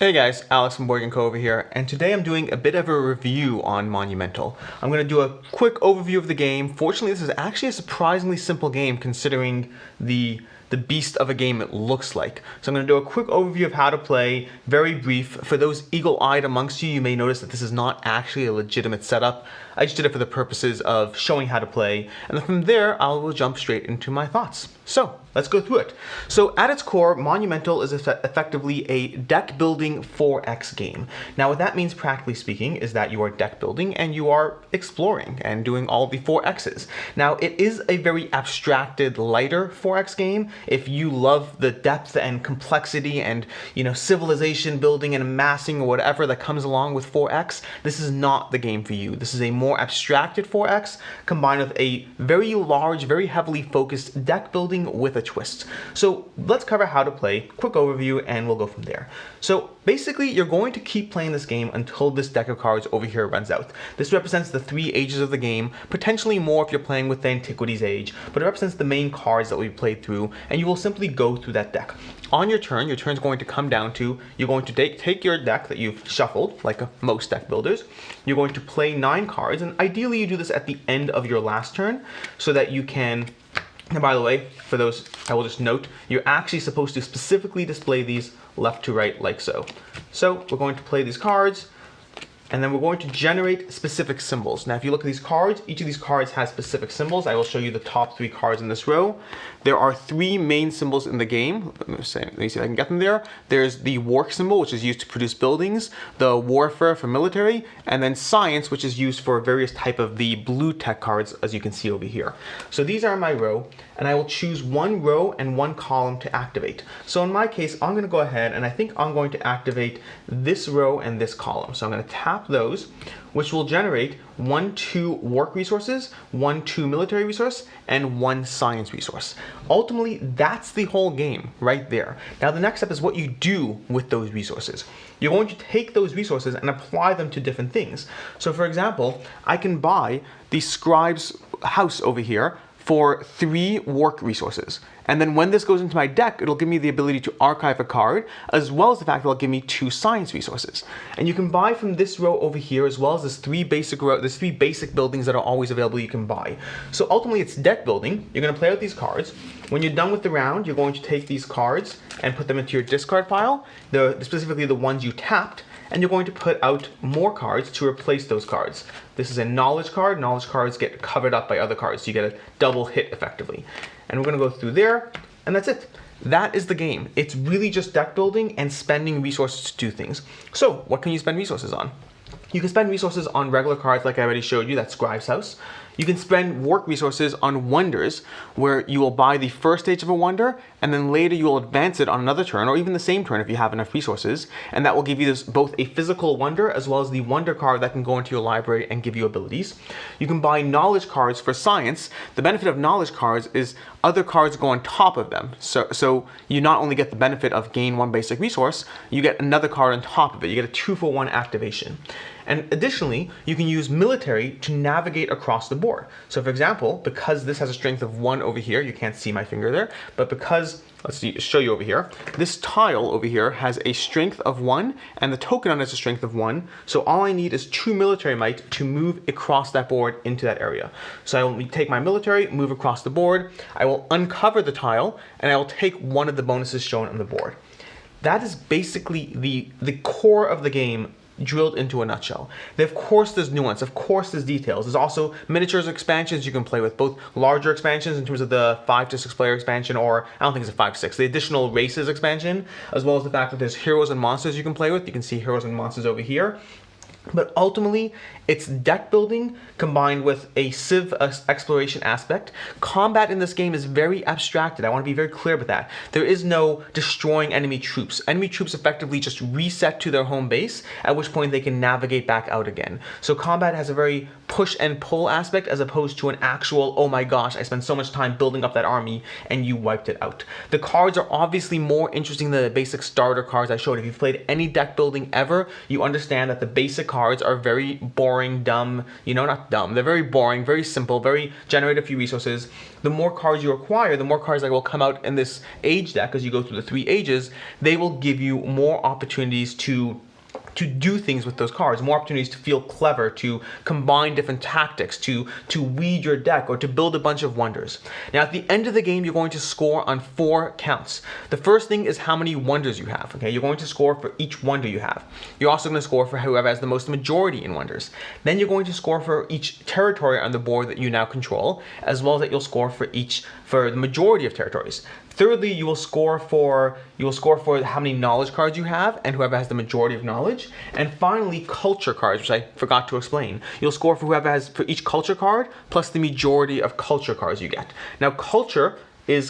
Hey guys, Alex from BoardGameCo over here, and today I'm doing a bit of a review on Monumental. I'm going to do a quick overview of the game. Fortunately, this is actually a surprisingly simple game considering the beast of a game it looks like. So I'm going to do a quick overview of how to play, very brief. For those eagle-eyed amongst you, you may notice that this is not actually a legitimate setup. I just did it for the purposes of showing how to play, and then from there, I will jump straight into my thoughts. So, let's go through it. So, at its core, Monumental is effectively a deck-building 4X game. Now, what that means, practically speaking, is that you are deck-building and you are exploring and doing all the 4Xs. Now, it is a very abstracted, lighter 4X game. If you love the depth and complexity and, civilization building and amassing or whatever that comes along with 4X, this is not the game for you. This is a more abstracted 4X combined with a very large, very heavily focused deck building with a twist. So let's cover how to play, quick overview, and we'll go from there. So basically, you're going to keep playing this game until this deck of cards over here runs out. This represents the 3 ages of the game, potentially more if you're playing with the Antiquities age, but it represents the main cards that we've played through, and you will simply go through that deck. On your turn is going to come down to, you're going to take your deck that you've shuffled, like most deck builders. You're going to play 9 cards, and ideally you do this at the end of your last turn, so that you can, and by the way, for those, I will just note, you're actually supposed to specifically display these left to right like so. So we're going to play these cards, and then we're going to generate specific symbols. Now, if you look at these cards, each of these cards has specific symbols. I will show you the top 3 cards in this row. There are 3 main symbols in the game. Let me see if I can get them there. There's the Wark symbol, which is used to produce buildings, the Warfare for military, and then Science, which is used for various type of the blue tech cards, as you can see over here. So these are my row, and I will choose 1 row and 1 column to activate. So in my case, I'm going to go ahead, and I think I'm going to activate this row and this column. So I'm going to tap those, which will generate 1, 2 work resources, 1, 2 military resource, and 1 science resource. Ultimately, that's the whole game right there. Now, the next step is what you do with those resources. You're going to take those resources and apply them to different things. So, for example, I can buy the scribe's house over here for 3 work resources. And then when this goes into my deck, it'll give me the ability to archive a card, as well as the fact that it'll give me 2 science resources. And you can buy from this row over here, as well as there's 3 basic buildings that are always available you can buy. So ultimately, it's deck building. You're going to play out these cards. When you're done with the round, you're going to take these cards and put them into your discard pile, specifically the ones you tapped, and you're going to put out more cards to replace those cards. This is a knowledge card. Knowledge cards get covered up by other cards, so you get a double hit effectively. And we're going to go through there, and that's it. That is the game. It's really just deck building and spending resources to do things. So what can you spend resources on? You can spend resources on regular cards like I already showed you, that's Scribe's House. You can spend work resources on wonders, where you will buy the first stage of a wonder, and then later you will advance it on another turn, or even the same turn if you have enough resources, and that will give you both a physical wonder as well as the wonder card that can go into your library and give you abilities. You can buy knowledge cards for science. The benefit of knowledge cards is other cards go on top of them. So you not only get the benefit of gain 1 basic resource, you get another card on top of it. You get a 2-for-1 activation. And additionally, you can use military to navigate across the board. So for example, because this has a strength of 1 over here, you can't see my finger there, but because, let's show you over here, this tile over here has a strength of 1, and the token on it is a strength of 1, so all I need is 2 military might to move across that board into that area. So I will take my military, move across the board, I will uncover the tile, and I will take one of the bonuses shown on the board. That is basically the core of the game drilled into a nutshell. Of course there's nuance, of course there's details. There's also miniatures expansions you can play with, both larger expansions in terms of the 5 to 6 player expansion, or I don't think it's a 5 to 6, the additional races expansion, as well as the fact that there's heroes and monsters you can play with. You can see heroes and monsters over here. But ultimately, it's deck building combined with a civ exploration aspect. Combat in this game is very abstracted. I want to be very clear with that. There is no destroying enemy troops. Enemy troops effectively just reset to their home base, at which point they can navigate back out again. So combat has a very push and pull aspect as opposed to an actual, oh my gosh, I spent so much time building up that army and you wiped it out. The cards are obviously more interesting than the basic starter cards I showed. If you've played any deck building ever, you understand that the basic cards are very boring, dumb, not dumb, they're very boring, very simple, very generate a few resources. The more cards you acquire, the more cards that will come out in this age deck as you go through the 3 ages, they will give you more opportunities to do things with those cards, more opportunities to feel clever, to combine different tactics, to weed your deck, or to build a bunch of wonders. Now at the end of the game, you're going to score on 4 counts. The first thing is how many wonders you have, okay? You're going to score for each wonder you have. You're also going to score for whoever has the most majority in wonders. Then you're going to score for each territory on the board that you now control, as well as that you'll score for the majority of territories. Thirdly, you will score for how many knowledge cards you have and whoever has the majority of knowledge. And finally, culture cards, which I forgot to explain. You'll score for whoever has for each culture card plus the majority of culture cards you get. Now, culture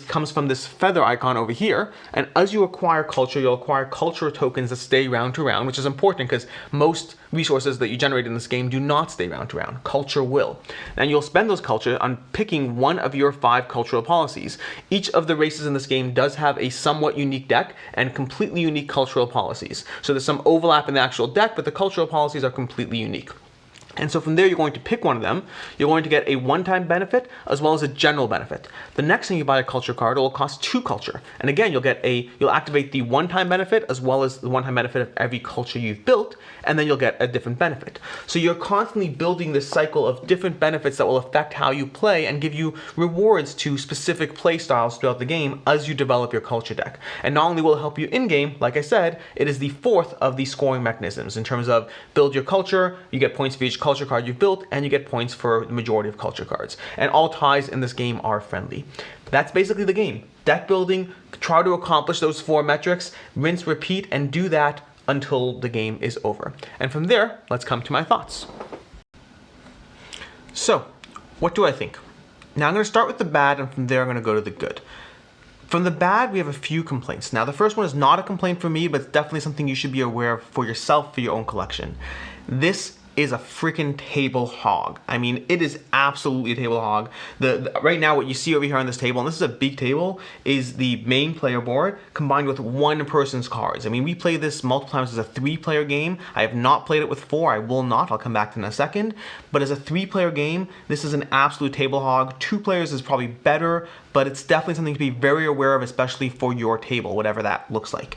comes from this feather icon over here, and as you acquire culture, you'll acquire culture tokens that stay round to round, which is important because most resources that you generate in this game do not stay round to round. Culture will. And you'll spend those culture on picking one of your 5 cultural policies. Each of the races in this game does have a somewhat unique deck and completely unique cultural policies. So there's some overlap in the actual deck, but the cultural policies are completely unique. And so from there, you're going to pick one of them. You're going to get a one-time benefit as well as a general benefit. The next time you buy a culture card, it will cost 2 culture. And again, you'll activate the one-time benefit as well as the one-time benefit of every culture you've built, and then you'll get a different benefit. So you're constantly building this cycle of different benefits that will affect how you play and give you rewards to specific play styles throughout the game as you develop your culture deck. And not only will it help you in-game, like I said, it is the 4th of the scoring mechanisms in terms of build your culture, you get points for each culture card you've built, and you get points for the majority of culture cards. And all ties in this game are friendly. That's basically the game. Deck building, try to accomplish those 4 metrics, rinse, repeat, and do that until the game is over. And from there, let's come to my thoughts. So, what do I think? Now I'm going to start with the bad, and from there I'm going to go to the good. From the bad, we have a few complaints. Now the first one is not a complaint for me, but it's definitely something you should be aware of for yourself, for your own collection. This is a freaking table hog. I mean, it is absolutely a table hog. Right now, what you see over here on this table, and this is a big table, is the main player board combined with one person's cards. I mean, we play this multiple times as a 3-player game. I have not played it with 4. I will not. I'll come back to it in a second. But as a 3-player game, this is an absolute table hog. 2 players is probably better, but it's definitely something to be very aware of, especially for your table, whatever that looks like.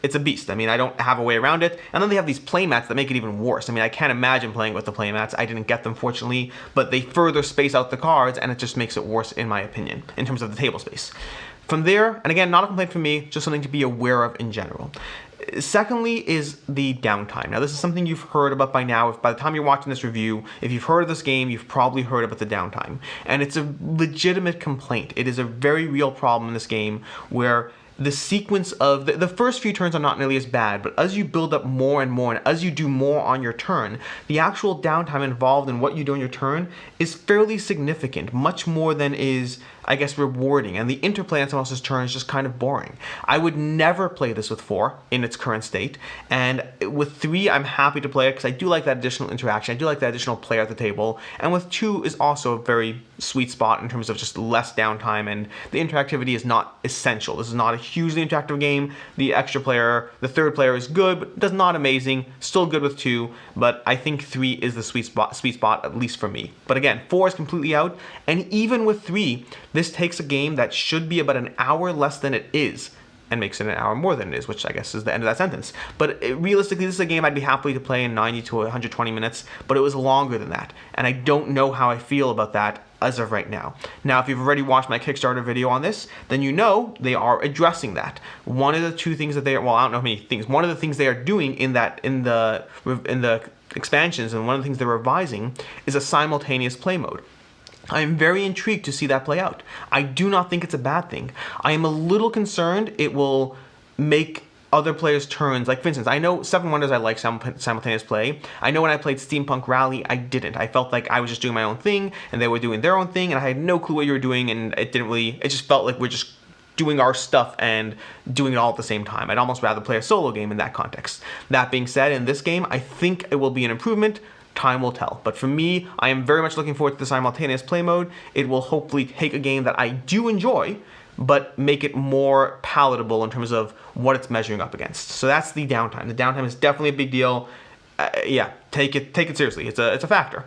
It's a beast. I mean, I don't have a way around it. And then they have these playmats that make it even worse. I mean, I can't imagine playing with the playmats. I didn't get them, fortunately, but they further space out the cards, and it just makes it worse, in my opinion, in terms of the table space. From there, and again, not a complaint from me, just something to be aware of in general. Secondly is the downtime. Now, this is something you've heard about by now. By the time you're watching this review, if you've heard of this game, you've probably heard about the downtime. And it's a legitimate complaint. It is a very real problem in this game where the sequence of the first few turns are not nearly as bad, but as you build up more and more, and as you do more on your turn, the actual downtime involved in what you do on your turn is fairly significant, much more than is, I guess, rewarding, and the interplay on someone else's turn is just kind of boring. I would never play this with 4 in its current state, and with 3, I'm happy to play it because I do like that additional interaction, I do like that additional player at the table, and with 2 is also a very sweet spot in terms of just less downtime, and the interactivity is not essential. This is not a hugely interactive game. The extra player, the 3rd player is good, but does not amazing, still good with 2, but I think 3 is the sweet spot, at least for me. But again, 4 is completely out, and even with 3, this takes a game that should be about an hour less than it is and makes it an hour more than it is, which I guess is the end of that sentence. But realistically, this is a game I'd be happy to play in 90 to 120 minutes, but it was longer than that. And I don't know how I feel about that as of right now. Now, if you've already watched my Kickstarter video on this, then you know they are addressing that. One of the 2 things that they are, well, I don't know how many things, one of the things they are doing in the expansions, and one of the things they're revising, is a simultaneous play mode. I am very intrigued to see that play out. I do not think it's a bad thing. I am a little concerned it will make other players' turns, like for instance, I know 7 Wonders I like simultaneous play. I know when I played Steampunk Rally, I didn't. I felt like I was just doing my own thing, and they were doing their own thing, and I had no clue what you were doing, and it just felt like we're just doing our stuff and doing it all at the same time. I'd almost rather play a solo game in that context. That being said, in this game, I think it will be an improvement. Time will tell. But for me, I am very much looking forward to the simultaneous play mode. It will hopefully take a game that I do enjoy, but make it more palatable in terms of what it's measuring up against. So that's the downtime. The downtime is definitely a big deal. yeah, take it seriously. It's a factor.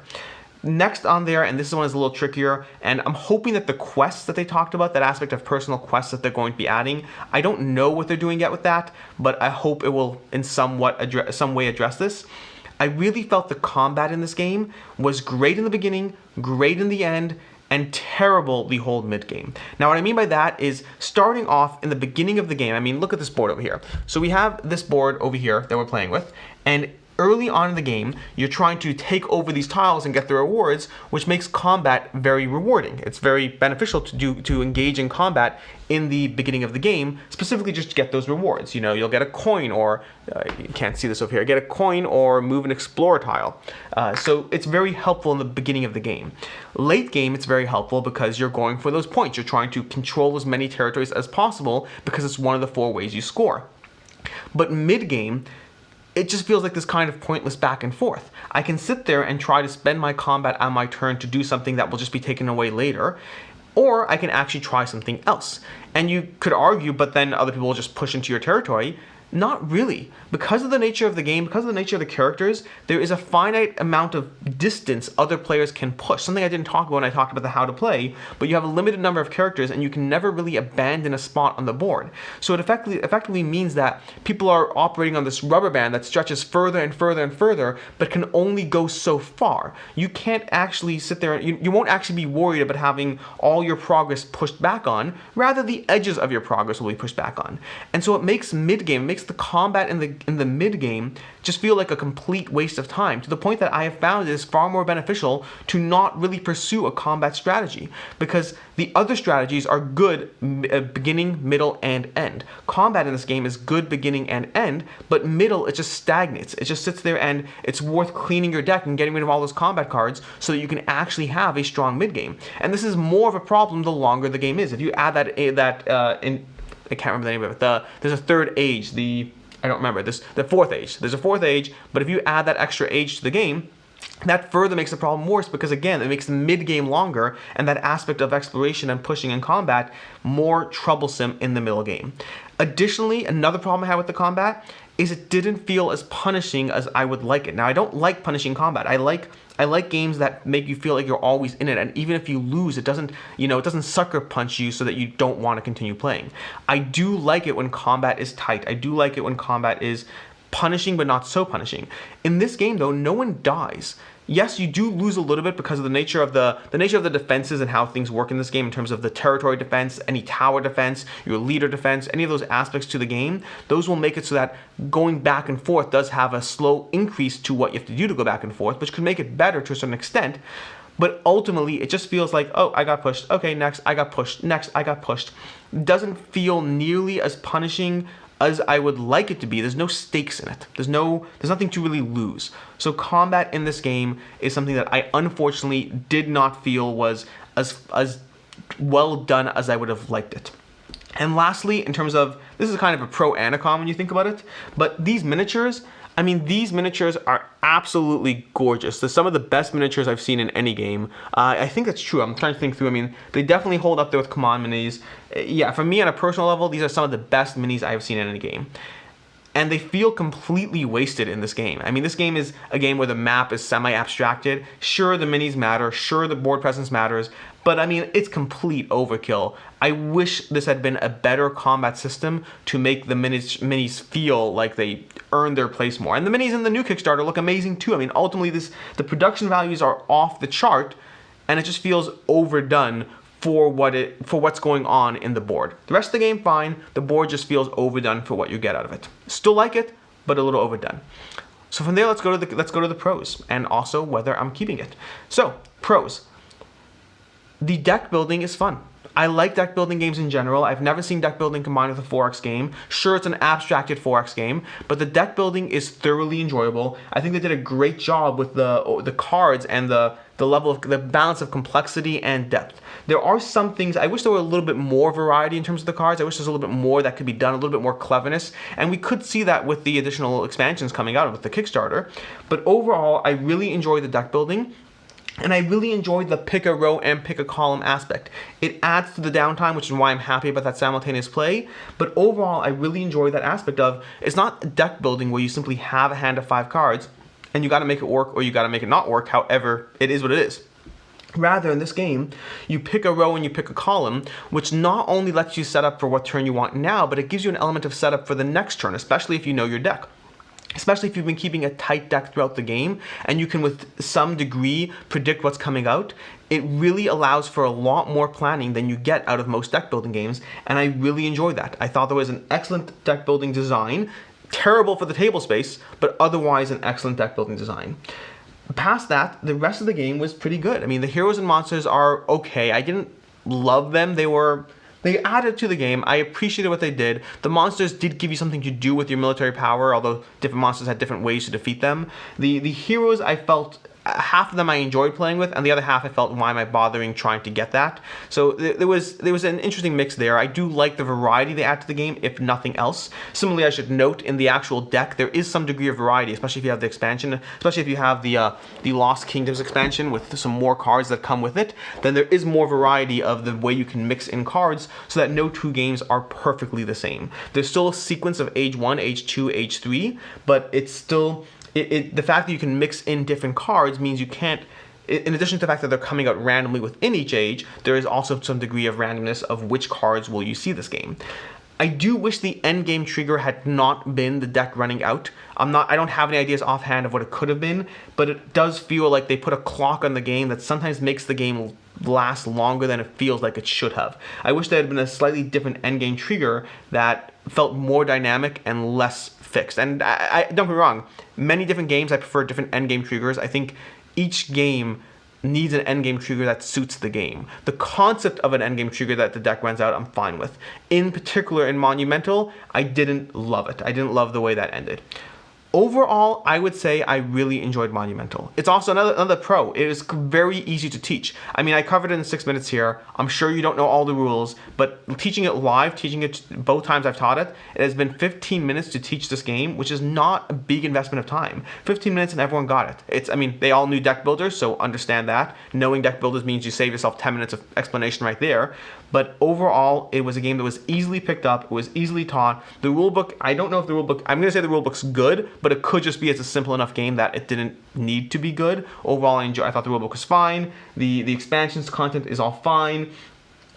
Next on there, and this one is a little trickier, and I'm hoping that the quests that they talked about, that aspect of personal quests that they're going to be adding, I don't know what they're doing yet with that, but I hope it will in some way address this. I really felt the combat in this game was great in the beginning, great in the end, and terrible the whole mid-game. Now what I mean by that is starting off in the beginning of the game, I mean, look at this board over here. So we have this board over here that we're playing with, and early on in the game, you're trying to take over these tiles and get the rewards, which makes combat very rewarding. It's very beneficial to engage in combat in the beginning of the game, specifically just to get those rewards. You know, you'll get a coin, or you can't see this over here, get a coin or move an explorer tile. So it's very helpful in the beginning of the game. Late game, it's very helpful because you're going for those points. You're trying to control as many territories as possible because it's one of the 4 ways you score. But mid game, it just feels like this kind of pointless back and forth. I can sit there and try to spend my combat on my turn to do something that will just be taken away later, or I can actually try something else. And you could argue, but then other people will just push into your territory. Not really. Because of the nature of the game, because of the nature of the characters, there is a finite amount of distance other players can push. Something I didn't talk about when I talked about the how to play, but you have a limited number of characters and you can never really abandon a spot on the board. So it effectively means that people are operating on this rubber band that stretches further and further and further, but can only go so far. You can't actually sit there, you won't actually be worried about having all your progress pushed back on, rather the edges of your progress will be pushed back on. And so it makes mid-game, it makes the combat in the mid game just feel like a complete waste of time, to the point that I have found it is far more beneficial to not really pursue a combat strategy, because the other strategies are good beginning, middle, and end. Combat in this game is good beginning and end, but middle, it just stagnates. It just sits there, and it's worth cleaning your deck and getting rid of all those combat cards so that you can actually have a strong mid game. And this is more of a problem the longer the game is. If you add I can't remember the name of it. There's a third age. I don't remember this. The 4th age. There's a 4th age, but if you add that extra age to the game, that further makes the problem worse, because again, it makes the mid game longer and that aspect of exploration and pushing and combat more troublesome in the middle game. Additionally, another problem I had with the combat is it didn't feel as punishing as I would like it. Now, I don't like punishing combat. I like games that make you feel like you're always in it, and even if you lose, it doesn't sucker punch you so that you don't want to continue playing. I do like it when combat is tight. I do like it when combat is punishing but not so punishing. In this game though, no one dies. Yes, you do lose a little bit because of the nature of the defenses and how things work in this game in terms of the territory defense, any tower defense, your leader defense, any of those aspects to the game. Those will make it so that going back and forth does have a slow increase to what you have to do to go back and forth, which could make it better to a certain extent. But ultimately, it just feels like, oh, I got pushed. Okay, next, I got pushed. Next, I got pushed. It doesn't feel nearly as punishing as I would like it to be. There's no stakes in it. There's nothing to really lose. So combat in this game is something that I unfortunately did not feel was as well done as I would have liked it. And lastly, in terms of, this is kind of a pro and a con when you think about it, but these miniatures, I mean, these miniatures are absolutely gorgeous. They're some of the best miniatures I've seen in any game. I think that's true. I'm trying to think through. I mean, they definitely hold up there with Command minis. Yeah, for me on a personal level, these are some of the best minis I have seen in any game. And they feel completely wasted in this game. I mean, this game is a game where the map is semi-abstracted. Sure, the minis matter. Sure, the board presence matters. But I mean, it's complete overkill. I wish this had been a better combat system to make the minis feel like they earned their place more. And the minis in the new Kickstarter look amazing too. I mean, ultimately, the production values are off the chart, and it just feels overdone for what's going on in the board. The rest of the game, fine. The board just feels overdone for what you get out of it. Still like it, but a little overdone. So from there, let's go to the pros, and also whether I'm keeping it. So, pros. The deck building is fun. I like deck building games in general. I've never seen deck building combined with a 4X game. Sure, it's an abstracted 4X game, but the deck building is thoroughly enjoyable. I think they did a great job with the cards and the level of the balance of complexity and depth. There are some things, I wish there were a little bit more variety in terms of the cards. I wish there's a little bit more that could be done, a little bit more cleverness, and we could see that with the additional expansions coming out with the Kickstarter. But overall, I really enjoy the deck building. And I really enjoyed the pick a row and pick a column aspect. It adds to the downtime, which is why I'm happy about that simultaneous play. But overall, I really enjoy that aspect of, it's not deck building where you simply have a hand of 5 cards and you got to make it work or you got to make it not work. However, it is what it is. Rather, in this game, you pick a row and you pick a column, which not only lets you set up for what turn you want now, but it gives you an element of setup for the next turn, especially if you know your deck. Especially if you've been keeping a tight deck throughout the game, and you can with some degree predict what's coming out, it really allows for a lot more planning than you get out of most deck building games, and I really enjoyed that. I thought there was an excellent deck building design, terrible for the table space, but otherwise an excellent deck building design. Past that, the rest of the game was pretty good. I mean, the heroes and monsters are okay. I didn't love them. They added to the game. I appreciated what they did. The monsters did give you something to do with your military power, although different monsters had different ways to defeat them. The heroes, I felt, half of them I enjoyed playing with, and the other half I felt, why am I bothering trying to get that? So there was an interesting mix there. I do like the variety they add to the game, if nothing else. Similarly, I should note, in the actual deck, there is some degree of variety, especially if you have the expansion, especially if you have the Lost Kingdoms expansion with some more cards that come with it, then there is more variety of the way you can mix in cards so that no two games are perfectly the same. There's still a sequence of Age 1, Age 2, Age 3, but it's still... the fact that you can mix in different cards means you can't, in addition to the fact that they're coming out randomly within each age, there is also some degree of randomness of which cards will you see this game. I do wish the end game trigger had not been the deck running out. I don't have any ideas offhand of what it could have been, but it does feel like they put a clock on the game that sometimes makes the game last longer than it feels like it should have. I wish there had been a slightly different end game trigger that felt more dynamic and less fixed. And I don't get me wrong, many different games I prefer different end game triggers. I think each game needs an endgame trigger that suits the game. The concept of an endgame trigger that the deck runs out, I'm fine with. In particular, in Monumental, I didn't love it. I didn't love the way that ended. Overall, I would say I really enjoyed Monumental. It's also another pro. It is very easy to teach. I mean, I covered it in 6 minutes here. I'm sure you don't know all the rules, but teaching it live, teaching it both times I've taught it, it has been 15 minutes to teach this game, which is not a big investment of time. 15 minutes and everyone got it. I mean, they all knew deck builders, so understand that. Knowing deck builders means you save yourself 10 minutes of explanation right there. But overall, it was a game that was easily picked up, it was easily taught. The rulebook, I don't know if the rulebook, I'm going to say the rulebook's good, but it could just be it's a simple enough game that it didn't need to be good. Overall, I thought the rulebook was fine. The expansions content is all fine.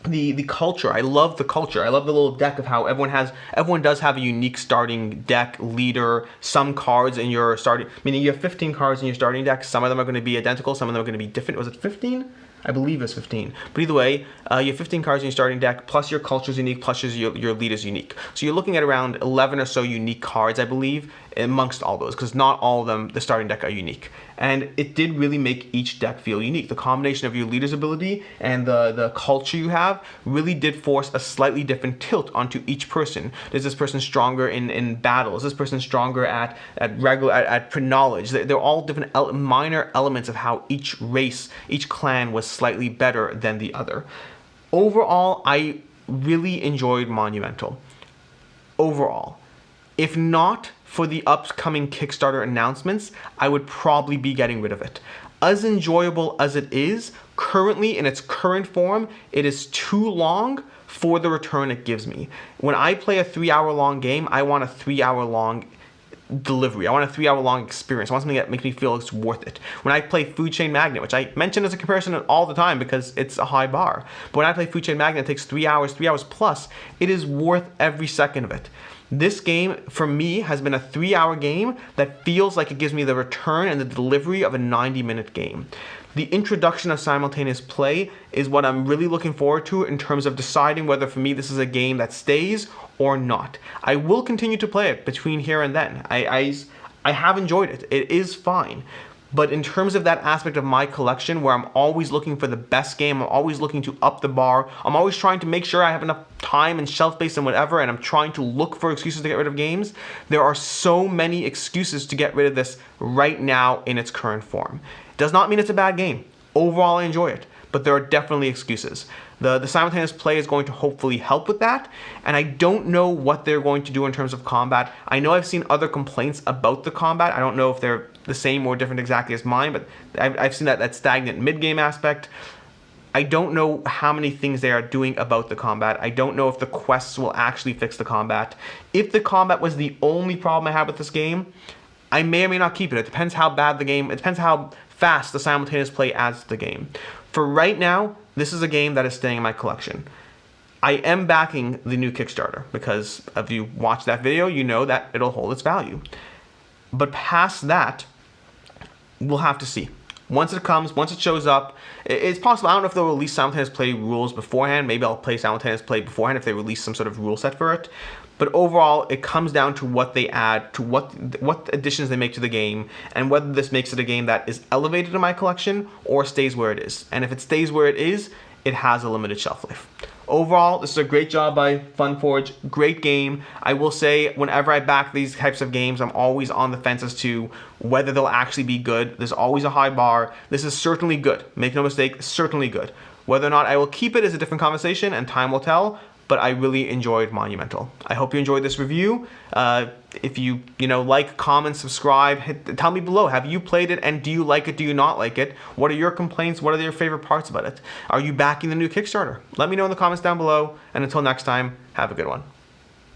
The culture, I love the culture. I love the little deck of how everyone does have a unique starting deck, leader, some cards in your starting, meaning you have 15 cards in your starting deck. Some of them are going to be identical, some of them are going to be different. Was it 15? I believe it's 15. But either way, you have 15 cards in your starting deck, plus your culture is unique, plus your lead is unique. So you're looking at around 11 or so unique cards, I believe, amongst all those, because not all of them, the starting deck, are unique. And it did really make each deck feel unique. The combination of your leader's ability and the culture you have really did force a slightly different tilt onto each person. Is this person stronger in battle? Is this person stronger at knowledge? They're all different minor elements of how each race, each clan was slightly better than the other. Overall, I really enjoyed Monumental. Overall. If not for the upcoming Kickstarter announcements, I would probably be getting rid of it. As enjoyable as it is, currently in its current form, it is too long for the return it gives me. When I play a 3-hour long game, I want a 3-hour long delivery. I want a 3-hour long experience. I want something that makes me feel it's worth it. When I play Food Chain Magnet, which I mention as a comparison all the time because it's a high bar, but when I play Food Chain Magnet, it takes 3 hours plus, it is worth every second of it. This game, for me, has been a 3-hour game that feels like it gives me the return and the delivery of a 90-minute game. The introduction of simultaneous play is what I'm really looking forward to in terms of deciding whether for me this is a game that stays or not. I will continue to play it between here and then. I have enjoyed it. It is fine. But in terms of that aspect of my collection where I'm always looking for the best game, I'm always looking to up the bar, I'm always trying to make sure I have enough time and shelf space and whatever, and I'm trying to look for excuses to get rid of games, there are so many excuses to get rid of this right now in its current form. Does not mean it's a bad game. Overall, I enjoy it, but there are definitely excuses. The simultaneous play is going to hopefully help with that, and I don't know what they're going to do in terms of combat. I know I've seen other complaints about the combat. I don't know if they're the same or different exactly as mine, but I've seen that stagnant mid-game aspect. I don't know how many things they are doing about the combat. I don't know if the quests will actually fix the combat. If the combat was the only problem I had with this game, I may or may not keep it. It depends how bad the game, it depends how fast the simultaneous play adds to the game. For right now, this is a game that is staying in my collection. I am backing the new Kickstarter because if you watch that video, you know that it'll hold its value. But past that, we'll have to see. Once it comes, once it shows up, it's possible. I don't know if they'll release simultaneous play rules beforehand. Maybe I'll play simultaneous play beforehand if they release some sort of rule set for it. But overall, it comes down to what they add, to what additions they make to the game, and whether this makes it a game that is elevated in my collection or stays where it is. And if it stays where it is, it has a limited shelf life. Overall, this is a great job by Funforge. Great game. I will say, whenever I back these types of games, I'm always on the fence as to whether they'll actually be good. There's always a high bar. This is certainly good. Make no mistake, certainly good. Whether or not I will keep it is a different conversation, and time will tell. But I really enjoyed Monumental. I hope you enjoyed this review. If you like, comment, subscribe, tell me below. Have you played it, and do you like it? Do you not like it? What are your complaints? What are your favorite parts about it? Are you backing the new Kickstarter? Let me know in the comments down below. And until next time, have a good one.